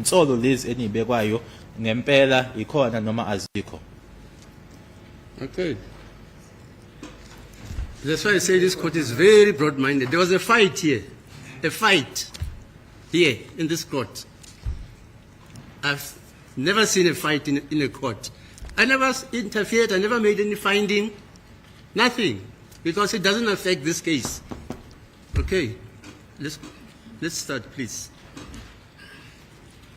insolo lezi enibekwayo ngempela ikhona noma azikho. Okay. That's why I say this court is very broad-minded. There was a fight here in this court. I've never seen a fight in a court. I never interfered, I never made any finding, nothing, because it doesn't affect this case. Okay, let's start, please.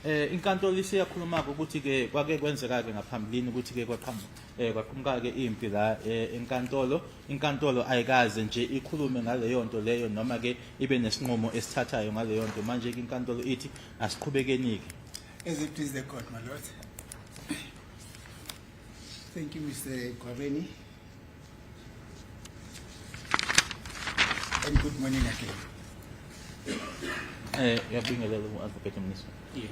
Inkantolo isiyakhuluma ukuthi ke kwake kwenzeka ke ngaphambilini ukuthi ke kwaqhamuka ke impi la inkantolo ayikaze nje ikhulume ngaleyo nto leyo noma ke ibe nesinqumo esithathayo ngaleyo nto manje ke inkantolo ithi asiqhubekeni ke. As it is the court, my lord. Thank you, Mr. Gwabeni. And good morning again. You're being a little advocate, Minister. Yeah.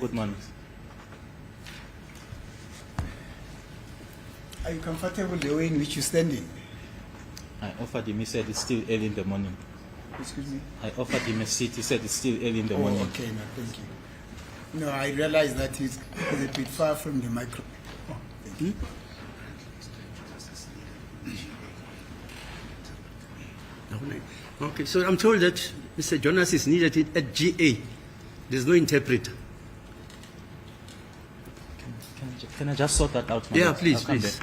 Good morning. Are you comfortable the way in which you're standing? I offered him, he said it's still early in the morning. Excuse me? I offered him a seat, he said it's still early in the morning. Okay, no, thank you. No, I realize that he's a bit far from the microphone. Oh, thank you. Okay, so I'm told that Mr. Jonas is needed at GA. There's no interpreter. Can I just sort that out? Yeah, please, please.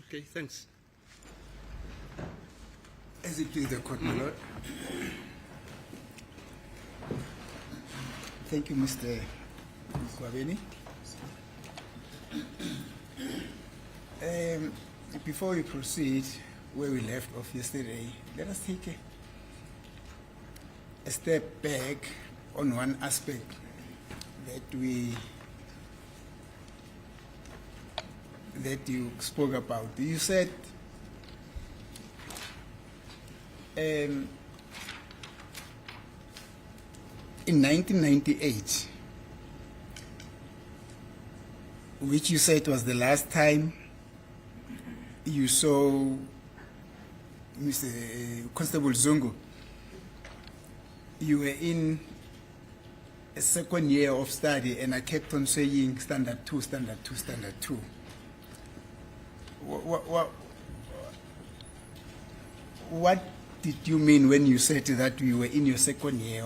Okay, thanks. As it please the court, my lord. Thank you, Mr. Kwabeni. Before we proceed where we left off yesterday, let us take a step back on one aspect that you spoke about. You said in 1998, which you said was the last time you saw Mr. Constable Zungu, you were in a second year of study, and I kept on saying standard 2, standard 2, standard 2. What did you mean when you said that you were in your second year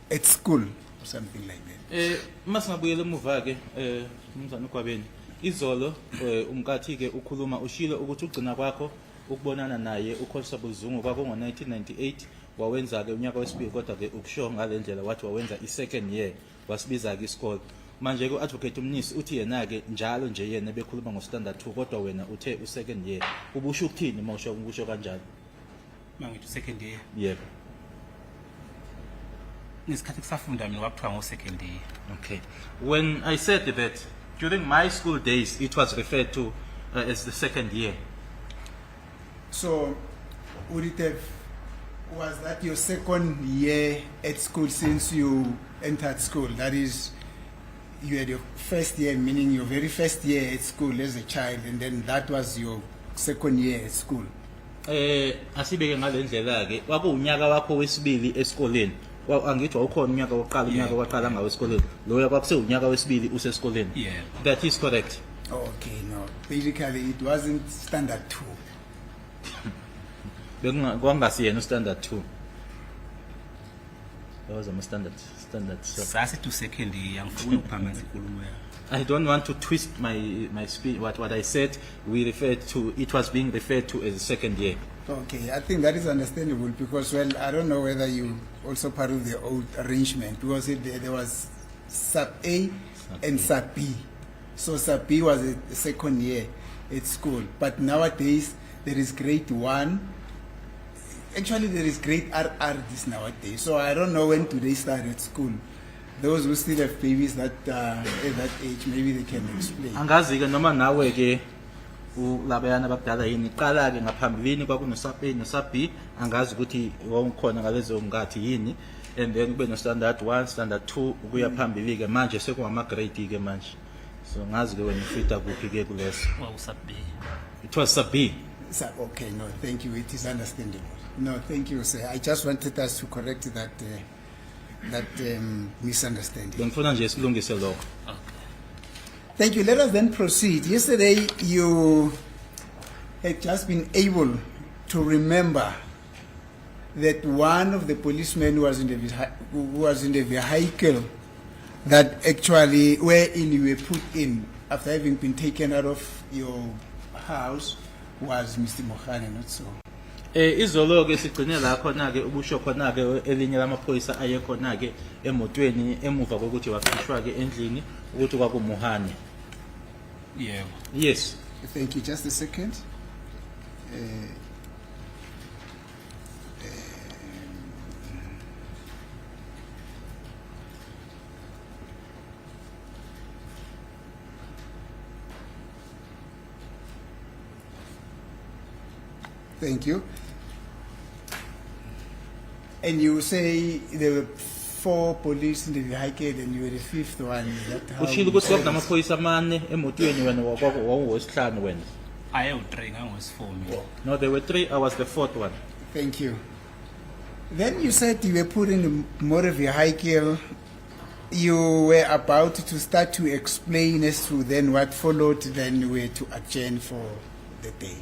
at school or something like that? Masingabuyela emuva ke umzana uGwabeni izolo umkathi ke ukhuluma ushilo ukuthi ugcina kwakho ukubonana naye uConstable Zungu kwako ngo1998 wawenza ke unyaka wesibili kodwa ke ukusho ngalendlela wathi wawenza i-second year wasibiza ke isikole manje ke advocate umnisi uthi yena ke njalo nje yena bekhuluma ngo-standard 2 kodwa wena uthe u-second year ubusho ukuthini mawusho ubusho kanjalo mangithi second year yebo ngesikhathi kusafunda mina wakuthiwa ngo-second year. Okay, when I said that during my school days it was referred to as the second year. So, was that your second year at school since you entered school? That is, you had your first year, meaning your very first year at school as a child, and then that was your second year at school. Asibeke ngalendlela ke kwakuunyaka wakho wesibili esikoleni. Angithi wawukhona unyaka wokuqala unyaka waqala ngawo esikoleni. Loya kwakuseunyaka wesibili usesikoleni. Yeah. That is correct. Okay, no. Basically, it wasn't standard 2. Kwangasiyena standard 2. That was a standard. So Sasithi second year angifuni ukuphamisa inkulumo yakho. I don't want to twist my speech. What I said, it was being referred to as the second year. Okay, I think that is understandable because, well, I don't know whether you also part of the old arrangement because there was sub A and sub B. So sub B was the second year at school, but nowadays there is grade 1. Actually, there is grade RR this nowadays. So I don't know when do they start at school. Those who still have babies that at that age, maybe they can explain. Angazi ke noma nawe ke ulabayana bakudala yini qala ke ngaphambilini kwakuno sub A no sub B angazi ukuthi wawukhona ngalezo ngathi yini and then kube no standard 1 standard 2 ukuya phambili ke manje sekungama grade ke manje so ngazi ke wena ufita kuphi ke kuleso Sub B. it was sub B. Okay, no, thank you. It is understandable. No, thank you, sir. I just wanted us to correct that misunderstanding. Bengifuna nje silungise lokho. Thank you. Let us then proceed. Yesterday, you had just been able to remember that one of the policemen who was in the vehicle that actually wherein you were put in after having been taken out of your house was Mr. Mohane, not so? Izolo ke sigcine la khona ke ubusho khona ke elinye lamaphoyisa aye khona ke emotweni emuva kokuthi wakhishwa ke endlini ukuthi kwakumuhane. Yeah. Yes. Thank you. Just a second. Thank you. And you say there were 4 police in the vehicle and you were the 5th one. Is that how Ushilo you ukuthi said it? kwakunamaphoyisa amane emotweni wena wawuwesihlanu wena. ayewu-3 ngangowesi-4 mina. No, there were 3. I was the 4th one. Thank you. Then you said you were put in the motor vehicle. You were about to start to explain as to then what followed, then you were to adjourn for the day.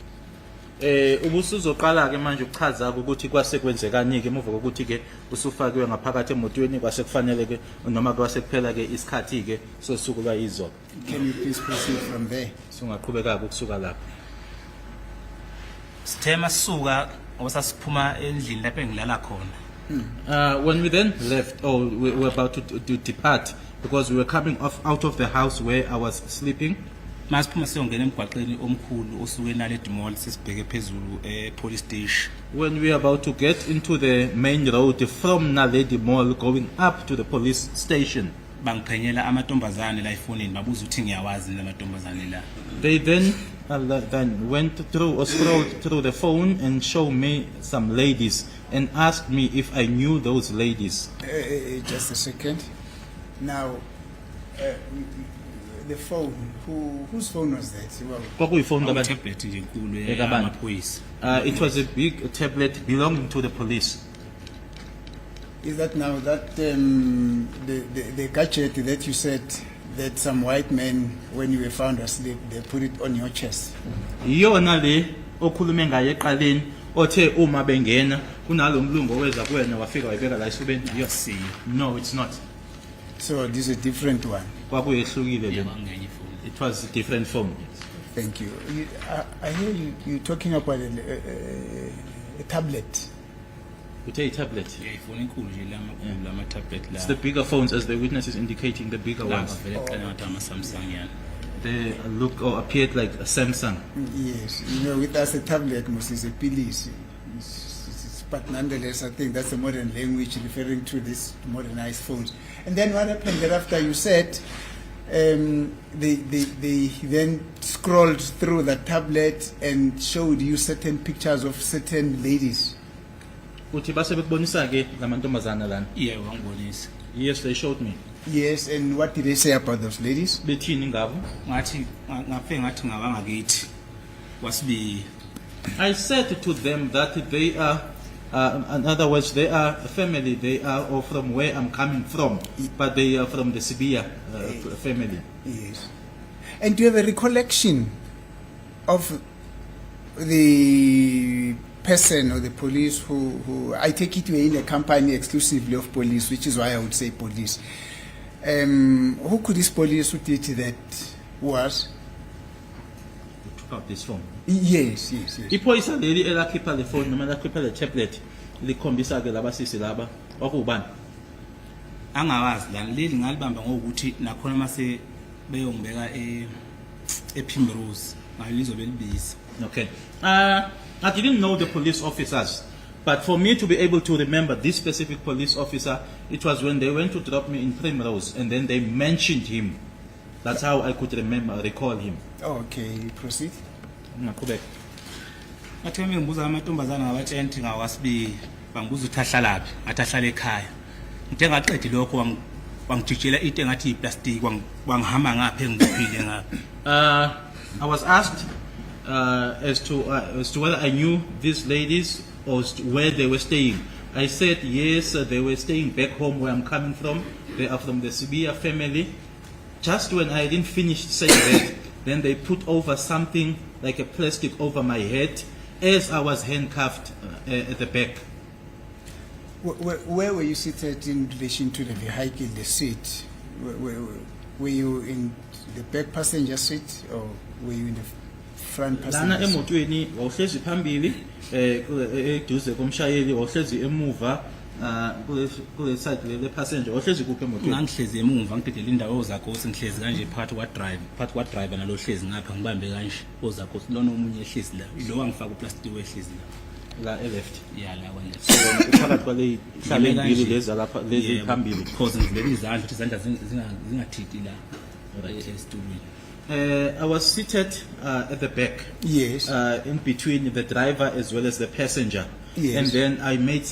Ubusuzoqala ke manje ukuchaza ukuthi kwasekwenzekani ke emuva kokuthi ke usufakiwe ngaphakathi emotweni kwasekufanele ke noma kwasekuphela ke isikhathi ke sosuku lwayizolo. Can you please proceed from there? Singaqhubeka ukusuka lapho. sithe masisuka ngoba sasiphuma endlini lapho engilala khona. When we then left, we were about to depart because we were coming out of the house where I was sleeping. Masiphuma siyongena emgwaqeni omkhulu osuke eNaledi Mall sesibheke phezulu police station. When we were about to get into the main road from Naledi Mall going up to the police station, Bangiphenyela amantombazane la efonini babuza ukuthi ngiyawazi lamantombazane la. they then went through or scrolled through the phone and showed me some ladies and asked me if I knew those ladies. Just a second. Now, the phone. Whose phone was that? Well, Kwakuyifoni kaBani? Tablet nje enkulu Ekabani? yamaphoyisa. It was a big tablet belonging to the police. is that now that the gadget that you said that some white men, when you were found asleep, they put it on your chest? Iyona le okhulume ngayo eqaleni othe uma bengena kunalo mlungu oweza kuwena wafika wayibeka la esifubeni. Yosiya. No, it's not. So this is a different one. Kwakuyehlukile le. Yebo ngenye ifoni. It was a different phone. Thank you. I hear you talking about a tablet. Uthe tablet. Ifoni enkulu nje lama tablet la. It's the bigger phones, as the witness is indicating, the bigger La ones. vele qala ngathi ama Samsung yana. They look or appeared like a Samsung. Yes, you know, with us a tablet must is a police. But nonetheless, I think that's a modern language referring to these modernized phones. And then what happened thereafter? You said they then scrolled through the tablet and showed you certain pictures of certain ladies. Uthi base bekubonisa ke lamantombazana lana. Yebo wangibonisa. Yes, they showed me. Yes, and what did they say about those ladies? Bethini ngabo? Ngathi ngaphe ngathi ngabangakithi. Wasibi I said to them that they are, in other words, they are a family. They are or from where I'm coming from, but they are from the Sibia family. Yes. And do you have a recollection of the person or the police who I take it you were in a company exclusively of police, which is why I would say police. Who could this police who did that was? Who took out this phone? Yes. Iphoyisa leli elakhipha le phone noma lakhipha le tablet likhombisa ke labasisi laba wakubani? angawazi la leli ngalibamba ngokuthi nakhona mase beyongibeka ePrimrose ngalizobe libisi. Okay. I didn't know the police officers, but for me to be able to remember this specific police officer, it was when they went to drop me in Primrose and then they mentioned him. That's how I could recall him. Okay, proceed. Ngaqhubeka. Bathe ngibuza amantombazana ngabatshenti ngawasibi bangibuza ukuthi ahlalaphi ngathi ahlala ekhaya. Ngithe ngaqedi lokho wangijijela into engathi iplastic wangihamba ngapha engiphile ngapha. I was asked as to whether I knew these ladies or as to where they were staying. I said yes, they were staying back home where I'm coming from. They are from the Sibia family. Just when I didn't finish saying that, then they put over something like a plastic over my head as I was handcuffed at the back. Where were you seated in relation to the vehicle, the seat? Were you in the back passenger seat or were you in the front Lana passenger seat? emotweni wawuhlezi phambili eduze komshayeli wawuhlezi emuva kule side le passenger wawuhlezi kuphi emotweni? Ngangihlezi emuva ngidedela indawo zakho sengihlezi kanje phakathi kwa driver nalo hlezi ngapha ngibambe kanje ozakho lona omunye ehlezi la lo wangifaka uplastic wehlezi la left. ya la wale Phakathi kwale hlale imbili lezi lapha lezi phambili. because ngivele izandla ukuthi izandla zingathithi la esitulweni. I was seated at the back. Yes. In between the driver as well as the passenger. Yes. And then I made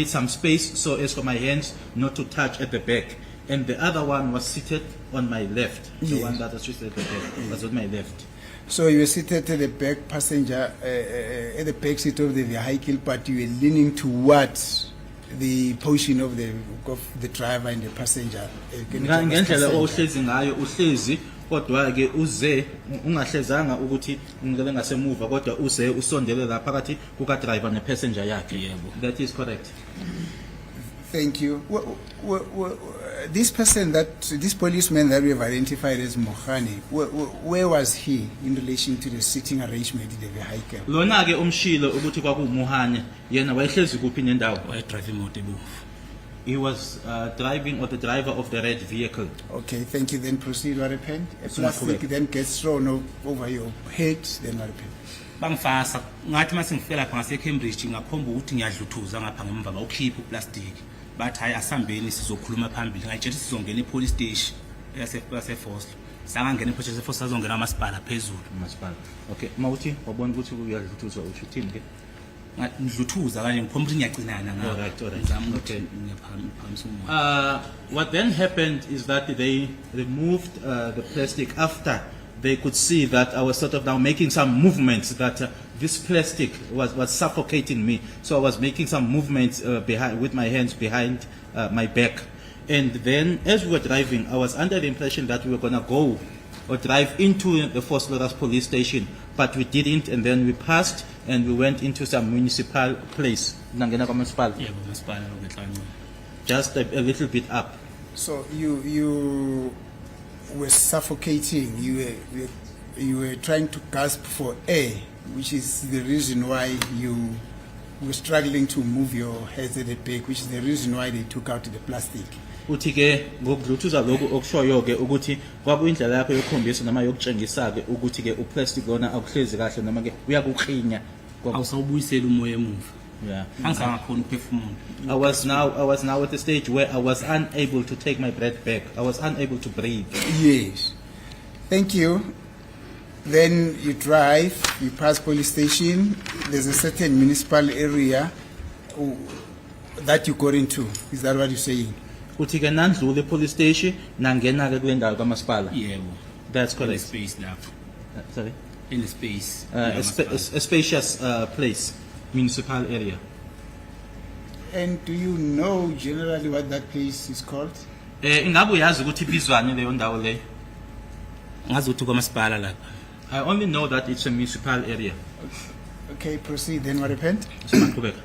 some space so as for my hands not to touch at the back. And the other one was seated on my left. The Yes. one that was seated at the back was on my left. So you were seated at the back passenger, at the back seat of the vehicle, but you were leaning towards the portion of the driver and the passenger. Ngendlela ohlezi ngayo uhlezi kodwa ke uze ungahlezanga ukuthi ngicela ngasemuva kodwa uze usondele la phakathi kuka driver ne passenger yakhe. Yebo. That is correct. Thank you. This policeman that we have identified as Mohane, where was he in relation to the sitting arrangement in the vehicle? Lona ke umshilo ukuthi kwakumuhanya yena wayehlezi kuphi nendawo. wayedrive imoto ebomvu. He was driving, or the driver of the red vehicle. Okay, thank you. Then proceed, what happened? A It's not plastic correct. then gets thrown over your head, then what happened? Bangifasa ngathi mase ngifika lapha ngase Cambridge ngakhomba ukuthi ngiyadluthuza ngapha ngemva bawukhipha uplastic. Bathi hayi asambeni sizokhuluma phambili. Ngayitshela sizongena epolice station yase Force. Sangangena epolice station Force azongena amasipala phezulu. Masipala. Okay, mawuthi wabona ukuthi uyadluthuza usho uthini ke? Ngidluthuza kanye ngikhomba ukuthi ngiyacinana ngawo. Alright. Ngizama Okay. ukuthi ngiyaphamisa umoya. What then happened is that they removed the plastic after they could see that I was sort of now making some movements, that this plastic was suffocating me. So I was making some movements behind, with my hands behind my back. And then as we were driving, I was under the impression that we were going to go or drive into the Fort Loras police station, but we didn't, and then we passed and we went into some municipal place. Nangena kwamasipala. Yebo umasipala lokwehlanye. Just a little bit up. So you were suffocating. You were trying to gasp for air, which is the reason why you were struggling to move your head at the back, which is the reason why they took out the plastic. Uthi ke ngokudluthuza lokhu okushoyo ke ukuthi kwakuyindlela yakho yokukhombisa noma yokutshengisa ke ukuthi ke uplastic lona akuhlezi kahle noma ke uyakukhinya. Awusawubuyisela umoya emuva. Yeah. Angisangakhona ukuphefumula. I was now at the stage where I was unable to take my breath back. I was unable to breathe. Yes. Thank you. Then you drive, you pass police station. There's a certain municipal area that you got into. Is that what you're saying? Uthi ke nandlule police station nangena ke kule ndawo kamasipala. Yebo. That's In correct. space lapho. Sorry. In the space. A spacious place, municipal area. And do you know generally what that place is called? Ingabe uyazi ukuthi ibizwane leyo ndawo leyo? Ngazi ukuthi kwamasipala lapha. I only know that it's a municipal area. Okay, proceed. Then what happened? Simaqhubeka.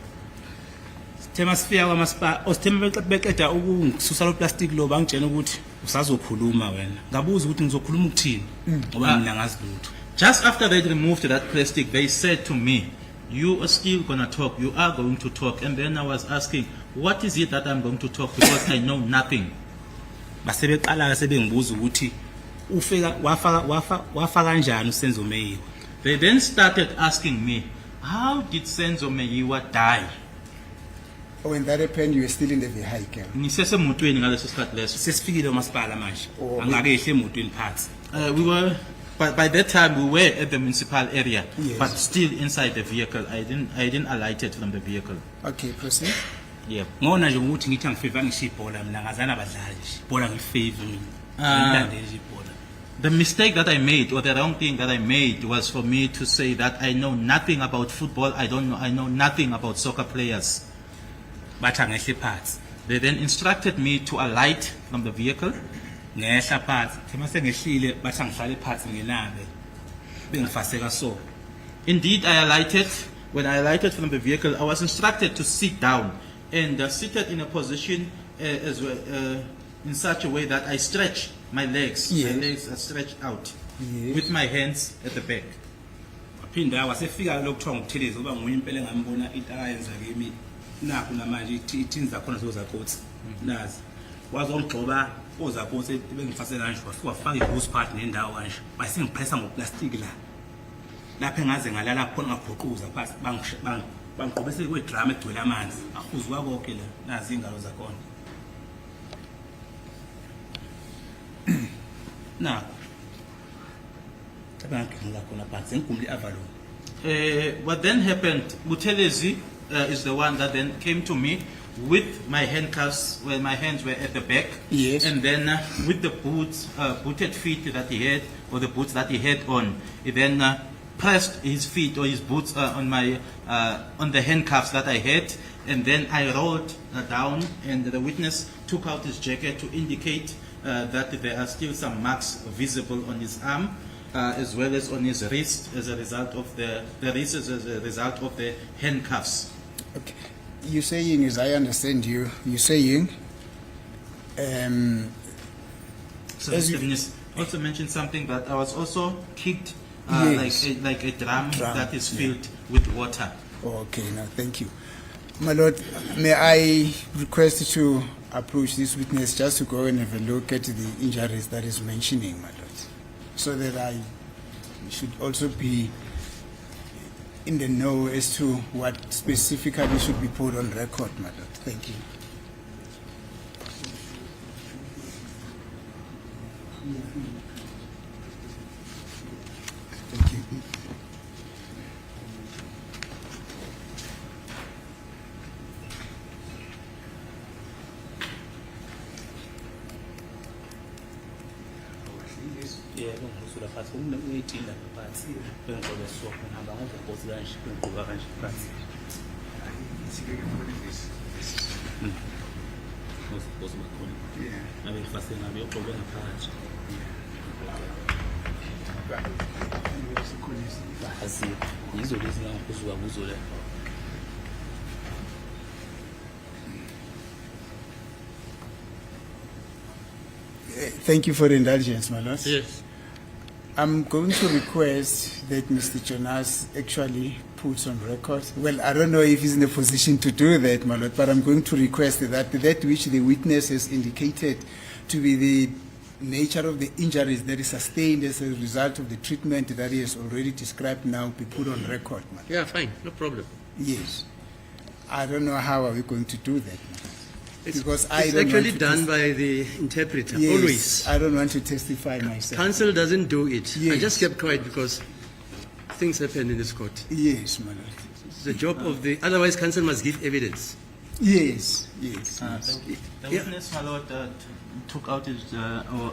Thema sifika kwamasipala, osithema beqeda ukungisusa lo plastic lo bangitshela ukuthi usazokhuluma wena. Ngabuza ukuthi ngizokhuluma ukuthini ngoba mina ngazi lutho. Just after they removed that plastic, they said to me, "You are still going to talk. You are going to talk." And then I was asking, "What is it that I'm going to talk?" Because I know nothing. Basebeqala sebengibuza ukuthi ufika wafa kanjani uSenzo Meyiwa. They then started asking me, "How did Senzo Meyiwa die?" When that happened, you were still in the vehicle. Ngisesemotweni ngaleso sikhathi leso. Sesifikile kwamasipala manje. Oh. Angake ehle emotweni phansi. We were, by that time we were at the municipal area, Yes. but still inside the vehicle. I didn't alight it from the vehicle. Okay, proceed. Yeah. Ngona nje ukuthi ngithi angifeva ngishiya ibhola mina ngazana abadlali nje. Ibhola ngifave mina. Ngimlandele nje ibhola. The mistake that I made, or the wrong thing that I made, was for me to say that I know nothing about football. I know nothing about soccer players. Bathi angehle phansi. They then instructed me to alight from the vehicle. Ngehla phansi. Thema sengehlile bathi angihlale phansi ngenabe. Bengifaseka so. Indeed, I alighted. When I alighted from the vehicle, I was instructed to sit down and seated in a position as well, in such a way that I stretch my legs. Yeah. My legs are stretched out Yes. with my hands at the back. Waphinda wasefika lokuthiwa ngokutheleza uba nguye impela engambona into akayenza kimi. Nakho namanje ithini zakhona zozakhothi. Nazi. Wazongigcoba ozakhothi bengifasela kanje wafika i-boost part nendawo kanje. Basengipressa ngoplastic la. Lapha engaze ngalala khona ngabhuquza phansi bangigqobese kwe-drum egcwele amanzi. Ahuzwa konke la. Nazi ingalo zakhona. Nakho. Abangigqula khona phansi ngigumle i-Avalon. What then happened, Buthelezi is the one that then came to me with my handcuffs, where my hands were at the back. Yes. And then with the boots, booted feet that he had, or the boots that he had on, he then pressed his feet or his boots on the handcuffs that I had. And then I rolled down, and the witness took out his jacket to indicate that there are still some marks visible on his arm. As well as on his wrist, as a result of the handcuffs. Okay. you're saying, as I understand you, you're saying, So As Mr. you- Venus also mentioned something that I was also kicked Yes. like a drum Drum, that is yeah. filled with water. okay, now thank you. My Lord, may I request to approach this witness just to go and have a look at the injuries that is mentioning, my Lord, so that I should also be in the know as to what specifically should be put on record, my Lord. Thank you. Thank you. yebo ngizula phansi une-18 lapha phansi bengigqoke so ngihamba ngobobhosi kanje bengigqoka kanje phansi ngobobhosi bakhona ngabe ngifase ngabe yogqoke ngaphakathi bazi yizo lezi ngangiphuzuka kuzo le Thank you for the indulgence, my Lord. Yes. I'm going to request that Mr. Jonas actually puts on record. Well, I don't know if he's in a position to do that, my Lord, but I'm going to request that which the witness has indicated to be the nature of the injuries that is sustained as a result of the treatment that he has already described now be put on record, my Lord. Yeah, fine. No problem. Yes. I don't know how are we going to do that, my Lord. Because I It's don't actually want to done by the interpreter, Yes, always. I don't want to testify myself. Council doesn't do it. I Yes. just kept quiet because things happen in this court. Yes, my Lord. It's the job of the, otherwise council must give evidence. Yes, yes. yes. The Yeah. witness, my lord, took out his, or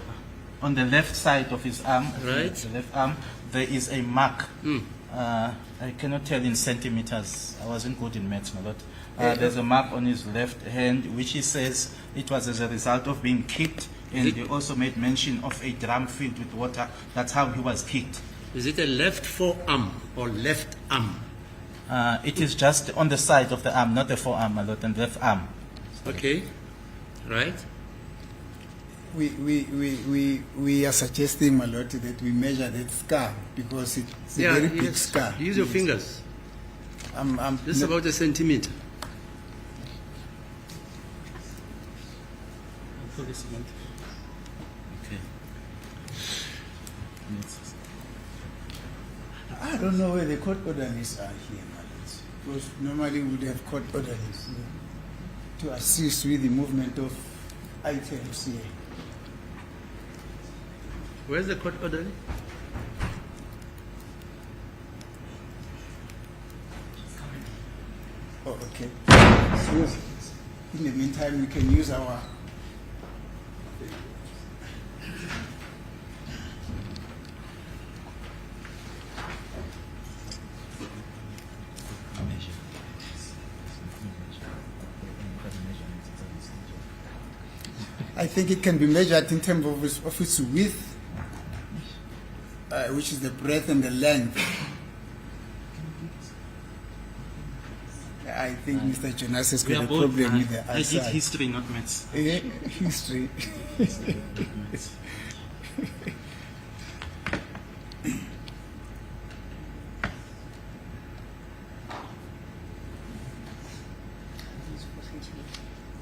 on the left side of his arm, Right. the left arm, there is a mark. I cannot tell in centimeters. I wasn't good in maths, my lord. There's a mark on his left hand, which he says it was as a result of being kicked, and he also made mention of a drum filled with water. That's how he was kicked. Is it a left forearm or left arm? It is just on the side of the arm, not the forearm, my lord, and left arm. Okay. Right? We are suggesting, my Lord, that we measure that scar because it's a very big yes. scar. Use your Yes. fingers. I'm This is no- about a centimeter. Okay. I don't know where the court orderlies are here, my Lord. Because normally we would have court orderlies to assist with the movement of items here. Where's the court order? Oh, okay. So, in the meantime, we can use our. I think it can be measured in terms of its width, which is the breadth and the length. I think Mr. Jonas has We got are a both. problem with the I did eyesight. history, not maths. History.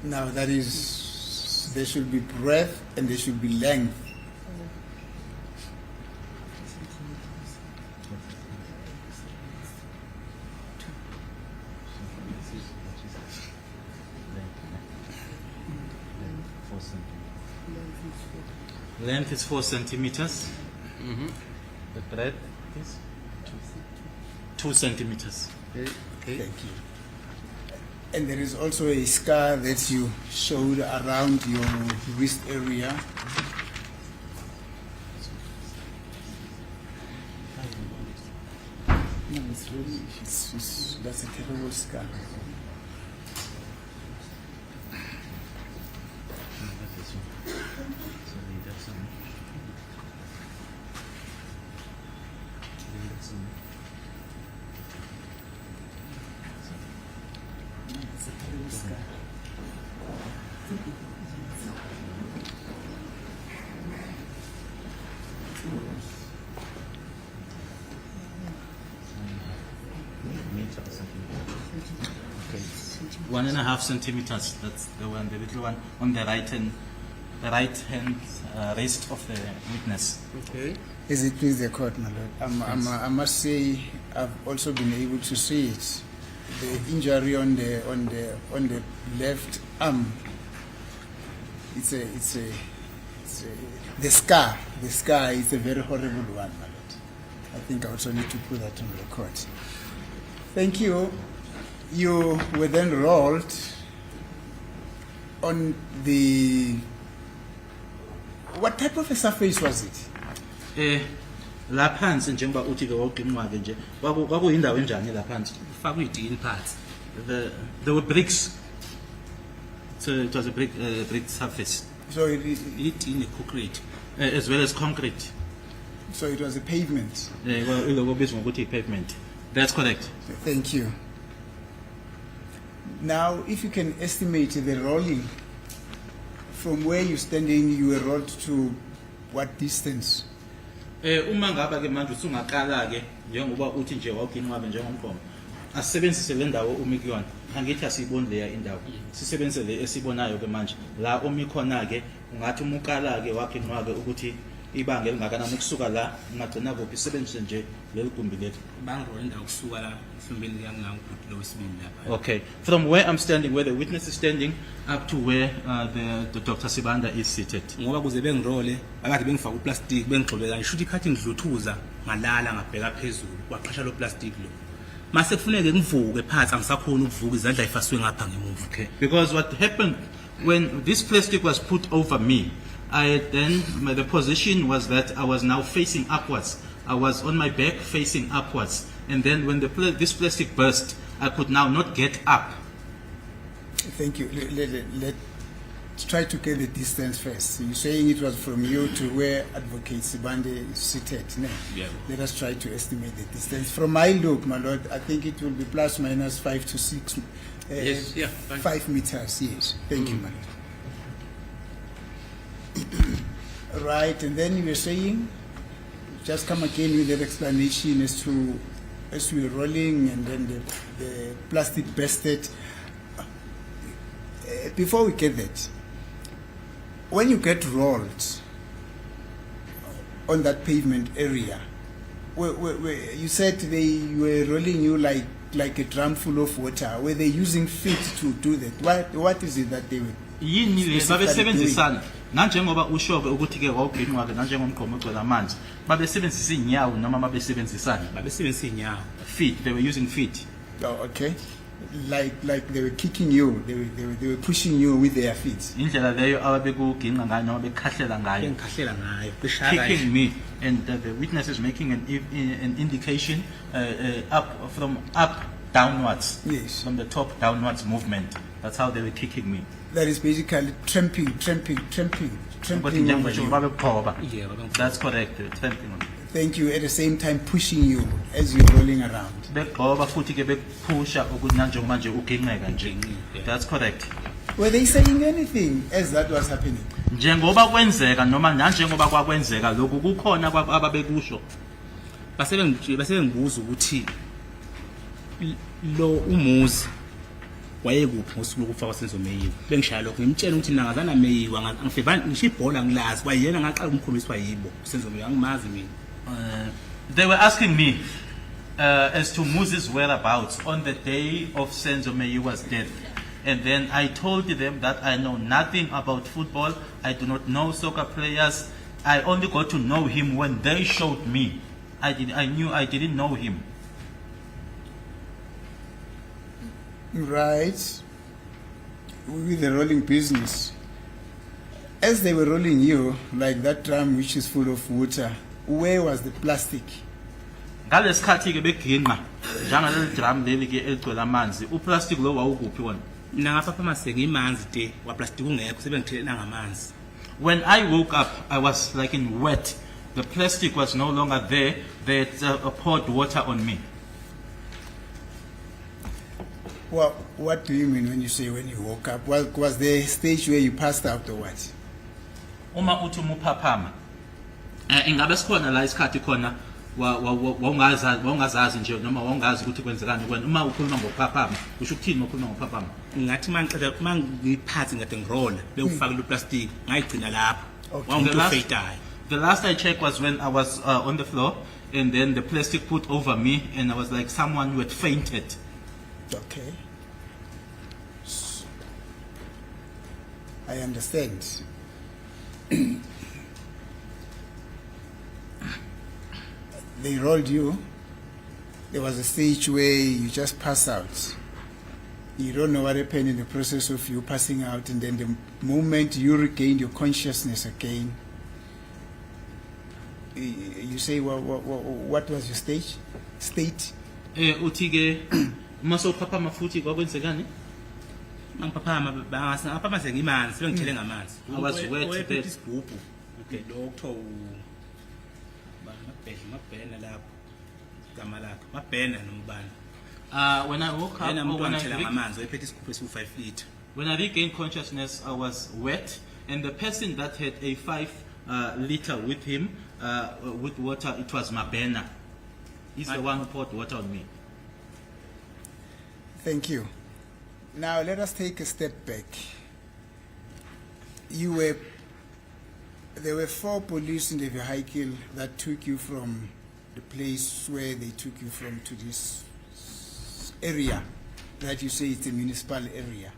Now that is, there should be breadth and there should be length. Length is 4 centimeters. The breadth is 2 centimeters. Okay. Thank you. And there is also a scar that you showed around your wrist area. No, it's really, that's a terrible scar. Meter or something. Okay. 1.5 centimeters. That's the one, the little one on the right hand wrist of the witness. Okay. As it please the court, my lord. I must say I've also been able to see it. The injury on the left arm. It's a the scar. The scar is a very horrible one, my lord. I think I also need to put that on record. Thank you. You were then rolled on the. What type of a surface was it? La phansi njengoba uthi ke wawuqinqwa ke nje kwakuyindawo enjani la phansi? Kufakwe idini phansi. There were bricks. So it was a brick surface, So Idini concrete. as well as concrete. so it was a pavement. Okubizwa ngokuthi pavement. That's correct. Thank you. Now, if you can estimate the rolling from where you're standing, you were rolled to what distance? Uma ngaba ke manje usungaqala ke njengoba uthi nje wawuqinqwa ke njengomgomo. Asebenzise le ndawo umi kuyona. Angithi asiboni leya indawo. Sisebenzise le esibonayo ke manje. La umi khona ke ungathi umuqala ke waqinqwa ke ukuthi ibanga elingakanani ukusuka la ungagcina kuphi sebenzise nje leli gumbi lethu. Bangirole indawo kusuka la mhlombeni yangangukuthi lo wesibili lapha. Okay, from where I'm standing, where the witness is standing, up to where the Dr. Sibanda is seated. Ngoba kuze bengirole akade bengifaka uplastic bengigxobe kanje shuthi ikhathi ngidluthuza ngalala ngabheka phezulu kwaqhasha lo plastic lo. Mase kufuneke ngivuke phansi angisakhona ukuvuka izandla ifaswe ngapha ngemuva. Okay, because what happened when this plastic was put over me, the position was that I was now facing upwards. I was on my back facing upwards. And then when this plastic burst, I could now not get up. Thank you. Let's try to get the distance first. You're saying it was from you to where Advocate Sibande is seated. No? Yeah. Let us try to estimate the distance. From my look, my lord, I think it will be plus minus 5 to 6. Yes, yeah, fine. 5 meters, yes. Thank you, my lord. Right, and then you were saying, just come again with that explanation as we were rolling and then the plastic bursted. Before we get that, when you get rolled on that pavement area, you said they were rolling you like a drum full of water. Were they using feet to do that? What is it that they were? Yini le babesebenzisana nanjengoba ushobe ukuthi ke wawuqinqwa ke nanjengomgqomo ogcwele amanzi babesebenzisa inyawo noma babesebenzisana Babesebenzisa inyawo. feet, they were using feet. Oh, okay. Like they were kicking you, they were pushing you with their feet. Indlela leyo ababekuginqa ngayo noma bekhahlela ngayo, Bengikhahlela ngayo. Beshaya kicking me, and the witness is making an indication from up downwards. Yes. From the top downwards movement. That's how they were kicking me. That is basically tramping Ukuthi over njengoba you. babephoba. Yeah, babengiphoba. That's correct. Tramping on. Thank you. At the same time pushing you as you're rolling around. Begqoba futhi ke bephusha ukuthi nanjengoba nje uginqeka nje. That's correct. Were they saying anything as that was happening? Njengoba kwenzeka noma nanjengoba kwakwenzeka lokhu kukhona ababekusho. Basebengibuza ukuthi lo umuzi wayekuphi ngosuku lokufaka senzo meyiwe. Bengishaya lokho ngimtshela ukuthi nangazana meyiwe ngifeva ngisho ibhola ngilazi kwayena ngaqala ukukhombiswa yibo senzo meyiwe angimazi mina. They were asking me as to Moses' whereabouts on the day of Senzo Meyiwa's death. And then I told them that I know nothing about football. I do not know soccer players. I only got to know him when they showed me. I didn't know him. Right. With the rolling business. As they were rolling you, like that drum which is full of water, where was the plastic? Ngalesikhathi ke beginqa njengaleli drum leli ke eligcwele amanzi uplastic lo wawukuphi wona. Mina ngapha mase ngimanzi de wa plastic ungekho sebengithelena ngamanzi. When I woke up, I was like in wet. The plastic was no longer there. They poured water on me. Well, what do you mean when you say when you woke up? Was there a stage where you passed out or what? Uma uthi umuphaphama ingabe sikhona la isikhathi khona wawungazazi nje noma wawungazi ukuthi kwenzekani kwena uma ukhuluma ngophaphama usho ukuthini ukhuluma ngophaphama ngathi mangicela mangiphathi ngade ngirola bewufaka iplastic ngayigcina lapho Okay. wangifeyitayo. The last I checked was when I was on the floor and then the plastic put over me and I was like someone who had fainted. Okay. I understand. They rolled you. There was a stage where you just pass out. You don't know what happened in the process of you passing out, and then the moment you regained your consciousness again, you say, what was your state? Uthi ke uma sowuphaphama futhi kwakwenzekani? Mangiphaphama bangaphaphama sengimanzi sebengithele ngamanzi. I was wet Owephethe then. isigubhu. Okay. Lo kuthiwa mabhena lapho. Igama lakhe. Mabhena nombani. When I woke up, Yena or umuntu when wangithela I, ngamanzi owephethe isigubhu esi-5 liter. when I regained consciousness, I was wet, and the person that had a 5 liter with him, with water, it was Mabena. He's the one who poured water on me. Thank you. Now let us take a step back. There were 4 police in the vehicle that took you from the place where they took you from to this area that you say it's a municipal area.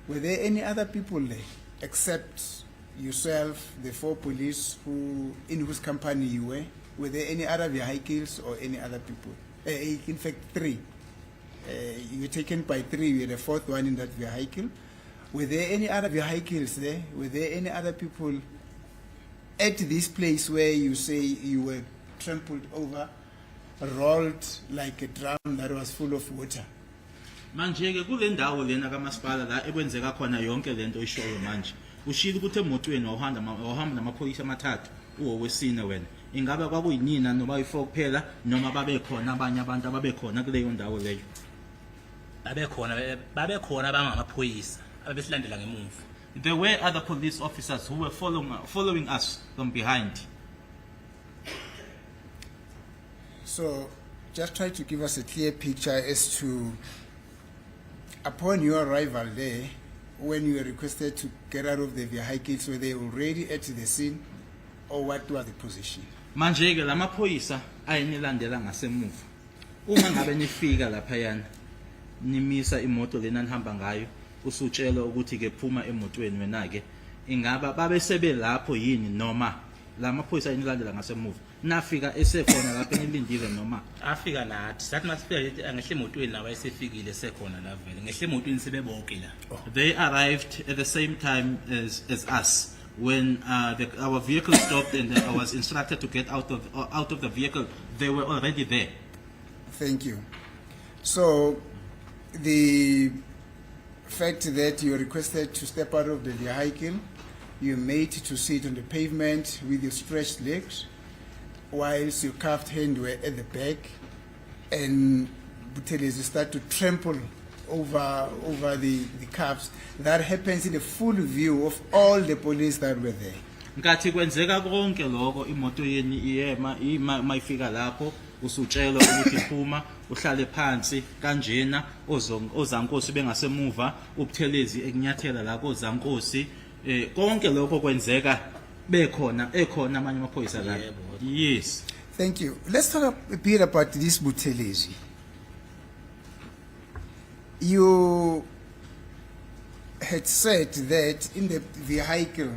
Were there any other people there except yourself, the 4 police in whose company you were? Were there any other vehicles or any other people? In fact, 3. You were taken by 3. You were the 4th one in that vehicle. Were there any other vehicles there? Were there any other people at this place where you say you were trampled over, rolled like a drum that was full of water? Manje ke kule ndawo lena kaMasipala la ekwenzeka khona yonke lento oyishoyo manje. Ushilo ukuthi emotweni wahamba namaphoyisa amathathu uwowesine wena. Ingabe kwakuyinina noma uyi4 kuphela noma babe khona abanye abantu ababe khona kuleyo ndawo leyo? Babekhona abangamaphoyisa abesilandela ngemuva. There were other police officers who were following us from behind. So just try to give us a clear picture as to, upon your arrival there, when you were requested to get out of the vehicles, were they already at the scene, or what was the position? Manje ke lamaphoyisa ayinilandela ngasemuva. Uma ngabe nifika lapha yana nimisa imoto lena nihamba ngayo usutshela ukuthi ke phuma emotweni wena ke ingaba babe sebe lapho yini noma lamaphoyisa ayinilandela ngasemuva nafika esekhona lapha enilindile noma Afika nathi sathi masifika ngehle emotweni nawe esefikile sekhona la vele ngehle emotweni sebebonke la. They arrived at the same time as us. When our vehicle stopped and I was instructed to get out of the vehicle, they were already there. Thank you. So the fact that you were requested to step out of the vehicle, you made to sit on the pavement with your stretched legs, whilst your cuffed hands were at the back, and Buthelezi start to trample over the cuffs. That happens in the full view of all the police that were there. Nkathi kwenzeka konke lokho imoto yeni iyema mayifika lapho usutshelwa ukuthi phuma uhlale phansi kanjena ozankosi bengasemuva uButhelezi ekunyathela la kozankosi konke lokho kwenzeka ekhona amanye amaphoyisa la. Yes. Thank you. Let's talk a bit about this Buthelezi. You had said that in the vehicle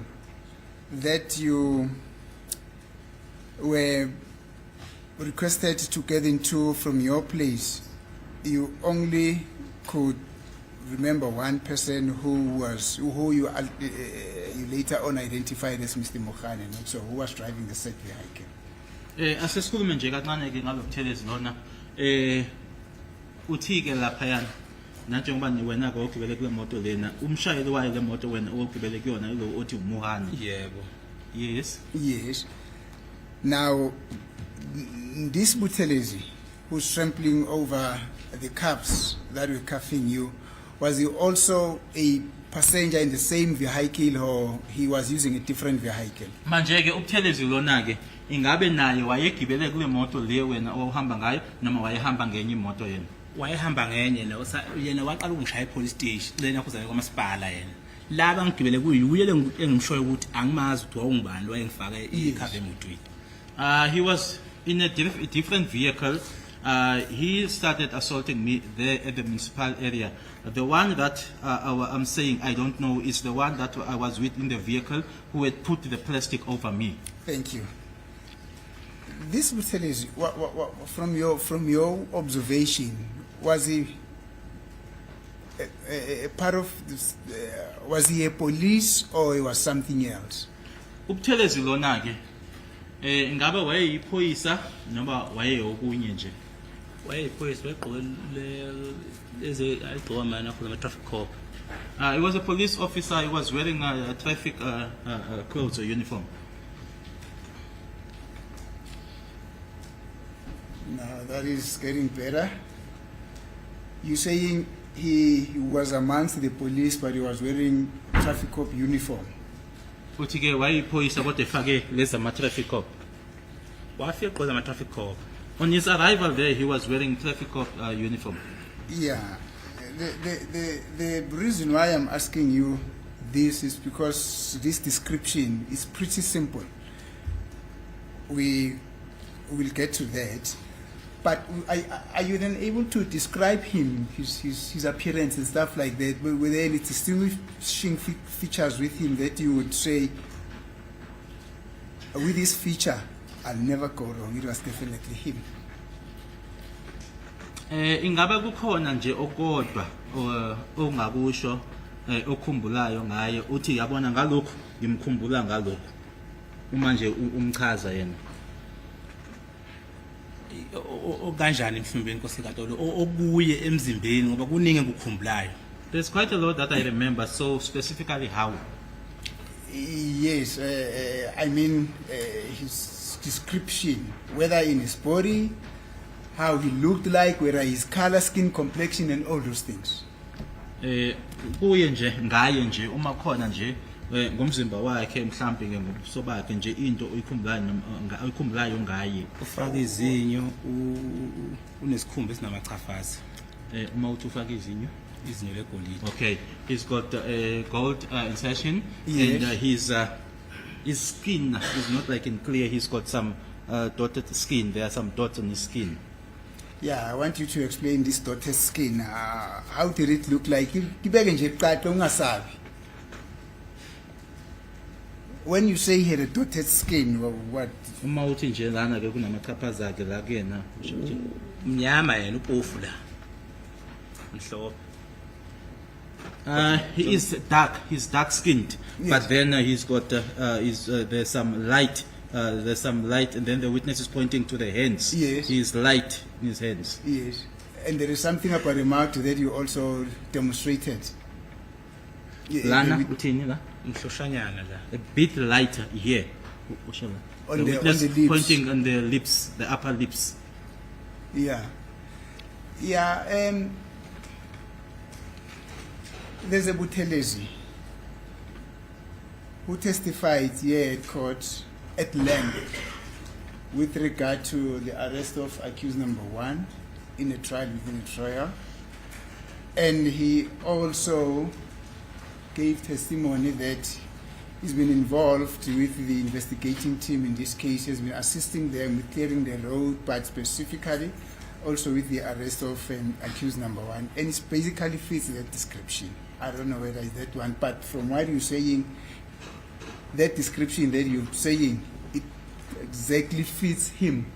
that you were requested to get into from your place, you only could remember one person who you later on identified as Mr. Mokhane, so who was driving the said vehicle. Asesikhulume nje kancane ke ngalo Buthelezi lona uthi ke lapha yana nanjengoba wena ke ogibele kule moto lena umshayeli wayo le moto wena ogibele kuyona lo othi uMohane. Yebo. Yes. Yes. Now, this Buthelezi, who's trampling over the cuffs that were cuffing you, was he also a passenger in the same vehicle or he was using a different vehicle? Manje ke uButhelezi lona ke ingabe naye wayegibele kule moto le wena ohamba ngayo noma wayehamba ngenye imoto yena? wayehamba ngenye yena waqala ukungishaya e-police station lena kuzake kwamasipala yena laba ngigibele kuyuye engimshoyo ukuthi angimazi ukuthi wawungibani wayengifake ikhave emotweni. He was in a different vehicle. He started assaulting me there at the municipal area. The one that I'm saying I don't know is the one that I was with in the vehicle who had put the plastic over me. Thank you. This will tell us, from your observation, was he a part of this, was he a police or he was something else? uButhelezi lona ke ngabe wayeyiphoyisa noma wayeyokunye nje? wayeyiphoyisa wayegqoke lezi ayigqoka manje for the traffic cop. He was a police officer. He was wearing a traffic clothes or uniform. Now that is getting better. You're saying he was amongst the police, but he was wearing traffic cop uniform. Uthi ke wayeyiphoyisa kodwa efake lezi ama traffic cop. wafika egqoza ama-traffic cop. On his arrival there, he was wearing traffic cop uniform. Yeah. The reason why I'm asking you this is because this description is pretty simple. We will get to that. But are you then able to describe him, his appearance and stuff like that? Were there any distinguishing features with him that you would say, with this feature, I'll never go wrong, it was definitely him? Ingabe kukhona nje okodwa ongakusho okhumbulayo ngaye uthi yabona ngalokho ngimkhumbula ngalokho uma nje umchaza yena? Okanjani mhlumbeni nkosikaTolo okuye emzimbeni ngoba kuningi engikukhumbulayo? There's quite a lot that I remember, so specifically how? Yes, I mean his description, whether in his body, how he looked like, whether his color, skin complexion and all those things. Kuye nje ngaye nje uma khona nje ngomzimba wakhe mhlambi ke ngobuso bakhe nje into oyikhumbulayo ngaye. Ufaka izinyo unesikhumba esinamachafazi. Uma uthi ufaka izinyo legolide. Okay, he's got a gold insertion. Yes. And his skin is not like in clear. He's got some dotted skin. There are some dots on his skin. Yeah, I want you to explain this dotted skin. How did it look like? Kibeke nje qaqe ungasabi. When you say he had a dotted skin, what? Uma uthi nje lana ke kunamachaphazi akhe la kuyena Mnyama yena upofu la. Mhlophe. He is dark. He's dark skinned, Yes. but then he's got there's some light. There's some light, and then the witness is pointing to the hands. Yes. He's light in his hands. Yes. And there is something about the mouth that you also demonstrated. Lana uthini la? Mhloshanyana la. A bit lighter here. On The the witness lips. pointing on the lips, the upper lips. Yeah. Yeah, there's a Buthelezi who testified here at court at length with regard to the arrest of accused number 1 in a trial within a trial. And he also gave testimony that he's been involved with the investigating team in this case, has been assisting them with clearing the road, but specifically also with the arrest of accused number 1. And it basically fits that description. I don't know whether it's that one, but from what you're saying, that description that you're saying, it exactly fits him.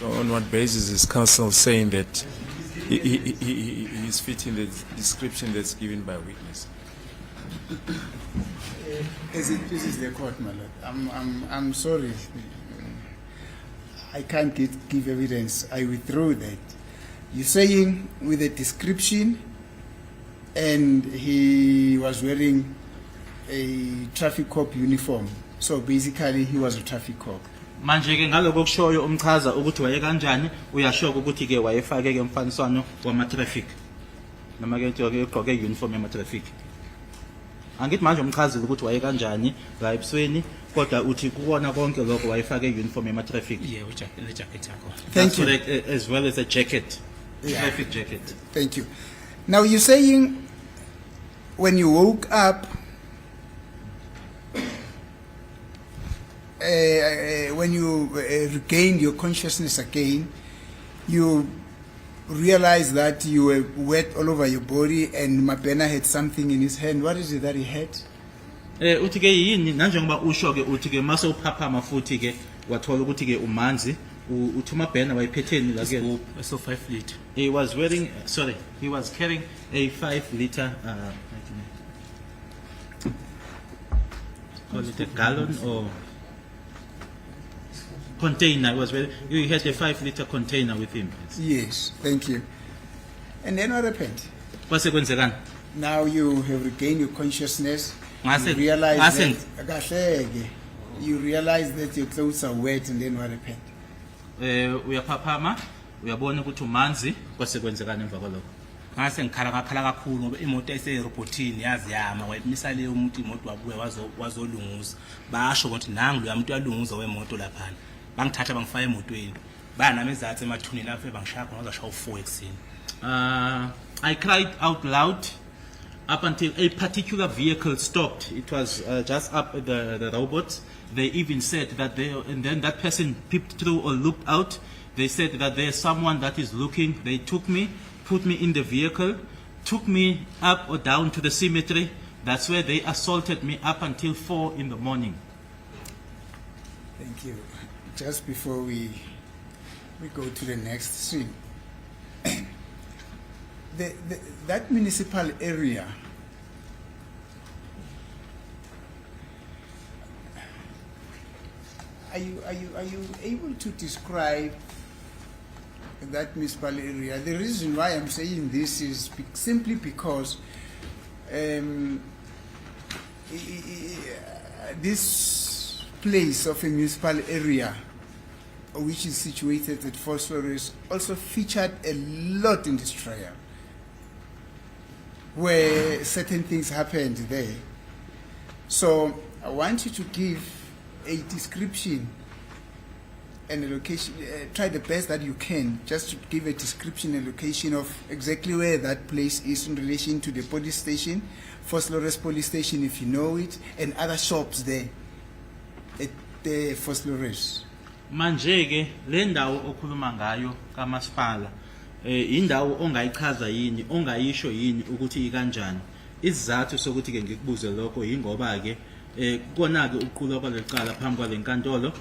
On what basis is counsel saying that he is fitting the description that's given by witness? As it pleases the court, my lord. I'm sorry. I can't give evidence. I withdraw that. You're saying with a description, and he was wearing a traffic cop uniform. So basically, he was a traffic cop. manje ke ngaloko kushoyo umchaza ukuthi waye kanjani uyashoka ukuthi ke wayefake ke umfaniswano wama traffic noma ke into ke ugqoke uniform yama traffic. Angithi manje umchazile ukuthi waye kanjani la ebusweni kodwa uthi kuwona konke lokho wayefake uniform yama traffic. yebo le jacket yakho. Thank That's you. correct, as well as a jacket, Yeah. traffic jacket. Thank you. Now you're saying when you woke up, when you regained your consciousness again, you realized that you were wet all over your body and Mabena had something in his hand. What is it that he had? Uthi ke yini nanjengoba usho ke uthi ke mase uphaphama futhi ke wathola ukuthi ke umanzi uthi uMabena wayiphetheni la ke. So 5 liter. He was he was carrying a 5 liter call it a gallon or container. He had a 5 liter container with him. Yes, thank you. And then what happened? Kwase kwenzekani? Now you have regained your consciousness. Ngase- You realize ngase- that, Kahleke, you realize that your clothes are wet, and then what happened? Uyaphaphama uyabona ukuthi umanzi kwase kwenzekani emva kwalokho. Ngase ngakhala kakhulu ngoba imoto eseyirobotini yazi yama wayimisa leyo umuntu imoto wabuye wazolunguza. Basho ukuthi nangu lo muntu uyalunguza wemoto lapha. Bangithatha bangifaka emotweni. Banami ezathi emathuneni lapho bangishaya khona ngazashaya u4 ekseni. I cried out loud up until a particular vehicle stopped. It was just up at the robot. They even said that and then that person peeped through or looked out. They said that there's someone that is looking. They took me, put me in the vehicle, took me up or down to the cemetery. That's where they assaulted me up until 4 in the morning. Thank you. Just before we go to the next scene, that municipal area, are you able to describe that municipal area? The reason why I'm saying this is simply because this place of a municipal area, which is situated at False Flores, also featured a lot in this trial, where certain things happened there. So I want you to give a description and a location, try the best that you can, just to give a description and location of exactly where that place is in relation to the police station, False Flores police station if you know it, and other shops there at the False Flores. Manje ke le ndawo okhuluma ngayo kaMasipala indawo ongayichaza yini ongayisho yini ukuthi ikanjani. Isizathu sokuthi ke ngikubuze lokho ingoba ke kona ke uqulu kwalecala phambi kwalenkantolo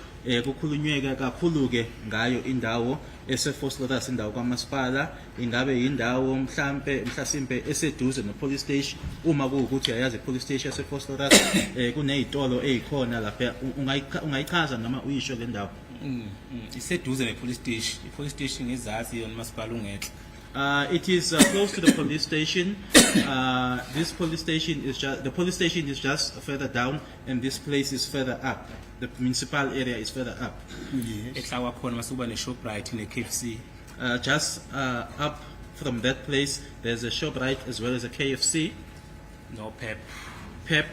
kukhulunyweka kakhulu ke ngayo indawo eseFalse Flores indawo kaMasipala ingabe indawo mhlasimpe eseduze no police station uma kuukuthi ayazi police station eseFalse Flores kunezitolo ezikhona lapha ungayichaza noma uyisho le ndawo. Iseduze ne-police station. I-police station ngezazi yona Masipala ungehle. It is close to the police station. This police station is the police station is just further down, and this place is further up. The municipal area is further up. Ehlawa khona masuba ne-Shoprite ne-KFC. Just up from that place, there's a ShopRite as well as a KFC. No Pep. Pep.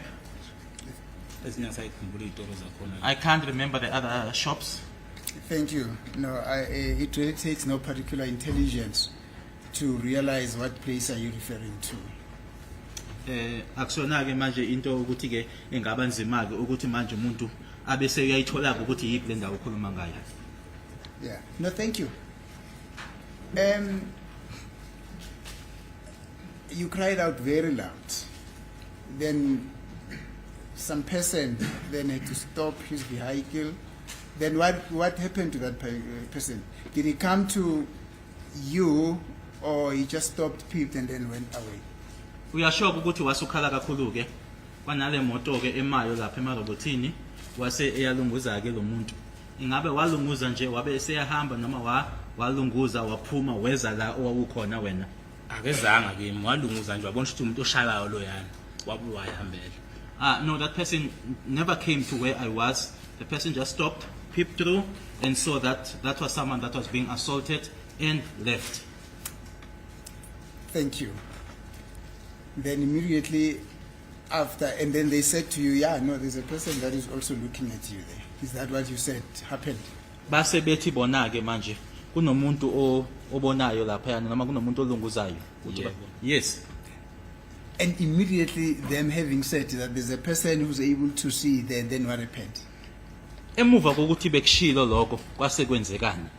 Ezinye asayikhumbula izitolo zakhona. I can't remember the other shops. Thank you. No, it really takes no particular intelligence to realize what place are you referring to. Akusona ke manje into ukuthi ke engaba nzima ke ukuthi manje umuntu abese uyayithola ukuthi yiphi le ndawo ukhuluma ngayo. Yeah. No, thank you. You cried out very loud. Then some person then had to stop his vehicle. Then what happened to that person? Did he come to you, or he just stopped, peeped, and then went away? Uyashoka ukuthi wasukhala kakhulu ke kwanale moto ke emayo lapha emarobotini wase eyalunguza ke lo muntu. Ingabe walunguza nje wabe eseyahamba noma walunguza waphuma weza la owawukhona wena? Akezanga kimi walunguza nje wabona ukuthi umuntu oshalayo lo yana wabuya ehambela. No, that person never came to where I was. The person just stopped, peeped through and saw that that was someone that was being assaulted and left. Thank you. Then immediately after, and then they said to you, yeah, no, there's a person that is also looking at you there. Is that what you said happened? Base bethi bona-ke manje kunomuntu obonayo laphayana noma kunomuntu olunguzayo. Uthi ba- Yebo. Yes. And immediately them having said that there's a person who's able to see, then what happened? Emuva kokuthi bekushilo lokho kwase kwenzekani?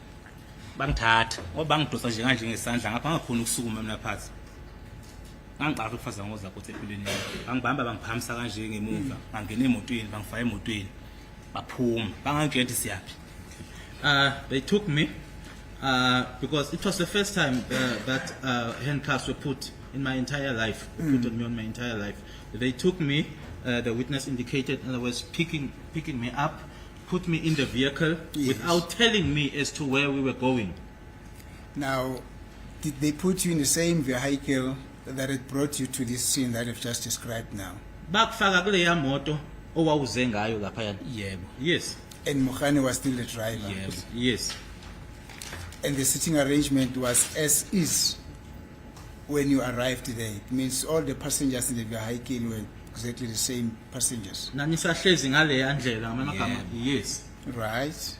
Bangithatha ngoba bangidosa nje kanje ngesandla ngapha ngakhona ukusukuma mina phansi. Ngangicala ukufaza ngoza kuthi empilweni yami. Bangibamba bangiphamisa kanje ngemuva, ngangena emotweni, bangifaka emotweni. Baphuma, bangangitshela siyaphi. They took me because it was the first time that handcuffs were put in my entire life, put on me on my entire life. They took me, the witness indicated, and was picking me up, put me in the vehicle Yes. without telling me as to where we were going. Now, did they put you in the same vehicle that had brought you to this scene that I've just described now? Bakufaka kuleya moto owawuze ngayo laphayana. Yebo. Yes. And Mukhane was still the driver? Yebo. Yes. And the sitting arrangement was as is when you arrived there. It means all the passengers in the vehicle were exactly the same passengers, Nanisahlezi ngaleya ndlela ngamagama. Yes. right?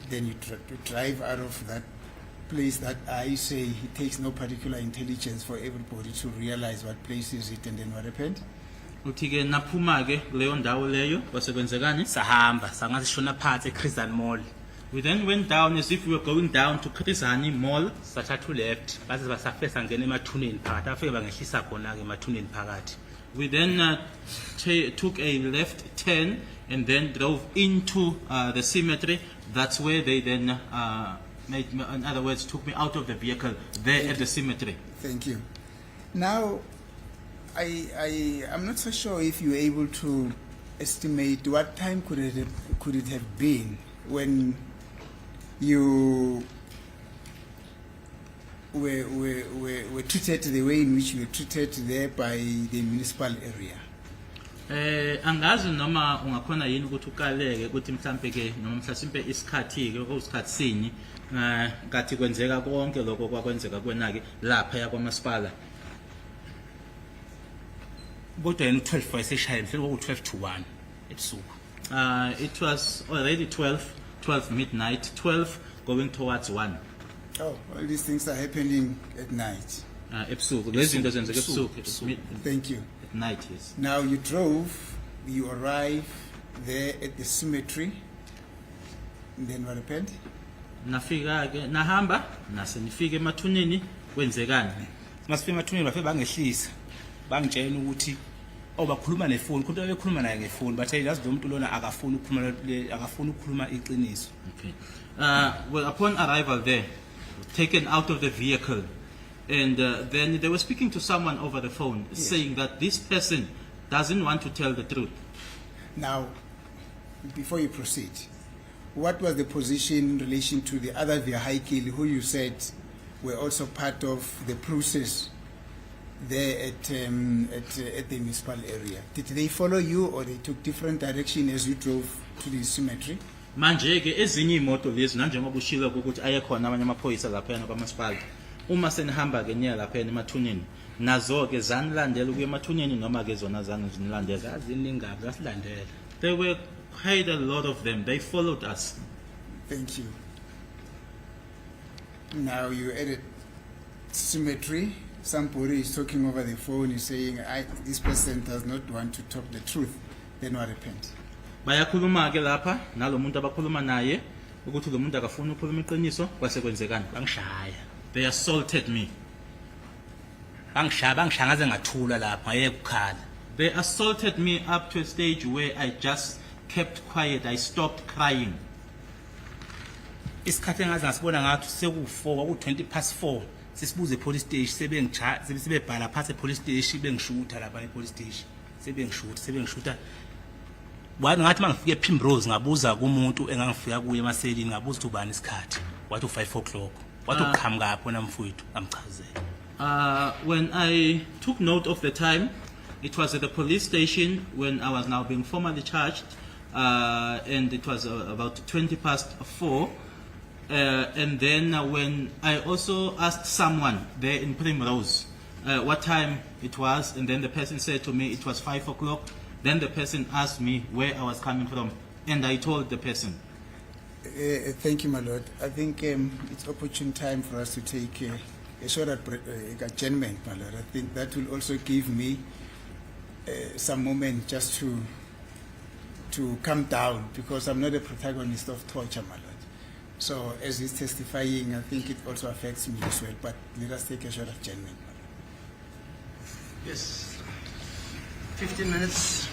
Then you drive out of that place that I say it takes no particular intelligence for everybody to realize what place is it and then what happened. Uthi ke naphuma ke leyo ndawo leyo kwasekwenzekani? Sahamba, sangasishona phansi eChristian Mall. We then went down as if we were going down to Krizani Mall. Sathathu left, base basafika sangena emathuneni phakathi. Afike bangehlisa khona ke emathuneni phakathi. We then took a left turn and then drove into the cemetery. That's where they then made, in other words, took me out of the vehicle there at the cemetery. Thank you. Now, I'm not so sure if you're able to estimate what time could it have been when you were treated the way in which you were treated there by the municipal area. Angazi noma ungakhona yini ukuthi ukaleke ukuthi mhlambe ke noma mhlasimpe isikhathi ke okusikhathi sini ngathi kwenzeka konke lokho kwakwenzeka kwenake lapha yakwamasipala. Kodwa yena u12 wayeseshaya mhlawumbe ku12 to 1 ebusuku. It was already 12 midnight, 12 going towards 1. Oh, all these things are happening at night. Ebusuku lezi zinto zenzeka ebusuku. It's Thank you. at night, yes. Now you drove, you arrived there at the cemetery, and then what happened? Nafika ke nahamba nase nifike emathuneni kwenzekani? Masifika emathuneni bafike bangehlisa. Bangitshela ukuthi bakhuluma nefoni, kodwa bekhuluma naye ngefoni, bathe yazi lo muntu lona akafuni ukukhuluma iqiniso. Okay. Well, upon arrival there, taken out of the vehicle, and then they were speaking to someone over the phone, saying that this person doesn't want to tell the truth. Now, before you proceed, what was the position in relation to the other vehicle who you said were also part of the process there at the municipal area? Did they follow you or they took different direction as you drove to the cemetery? Manje ke ezinye imoto lezi nanjengoba ushilo ukuthi ayekhona abanye amaphoyisa lapha kwamasipala. Uma senihamba ke niya lapha emathuneni, nazo ke zanilandela ukuya emathuneni noma ke zona zange zinilandela. Ziningabi zasilandela. There were quite a lot of them. They followed us. Thank you. Now you're at a cemetery. Somebody is talking over the phone. He's saying, this person does not want to talk the truth. Then what happened? Bayakhuluma ke lapha nalomuntu abakhuluma naye ukuthi lo muntu akafuni ukukhuluma iqiniso kwase kwenzekani. Bangishaya. They assaulted me. Bangishaya ngaze ngathula lapha ngeke ukukhala. They assaulted me up to a stage where I just kept quiet. I stopped crying. Isikhathi engaze ngasibona ngathi seku4 ku20:4 sisibuze police station sebebhala phansi police station bengishutha lapha police station sebengishutha wathi ngathi mangifike ePrimrose ngabuza kumuntu engangifika kuye emaselini ngabuza ukuthi ubani isikhathi wathi u5 o'clock wathi uqhamuka lapho namfowethu ngamchazela. When I took note of the time, it was at the police station when I was now being formally charged. and it was about 20 past 4. And then when I also asked someone there in Primrose what time it was, and then the person said to me it was 5 o'clock. Then the person asked me where I was coming from, and I told the person. Thank you, my lord. I think it's opportune time for us to take a short adjournment, my lord. I think that will also give me some moment just to calm down, because I'm not a protagonist of torture, my lord. So as he's testifying, I think it also affects me as well. But let us take a short adjournment, my lord. Yes. 15 minutes.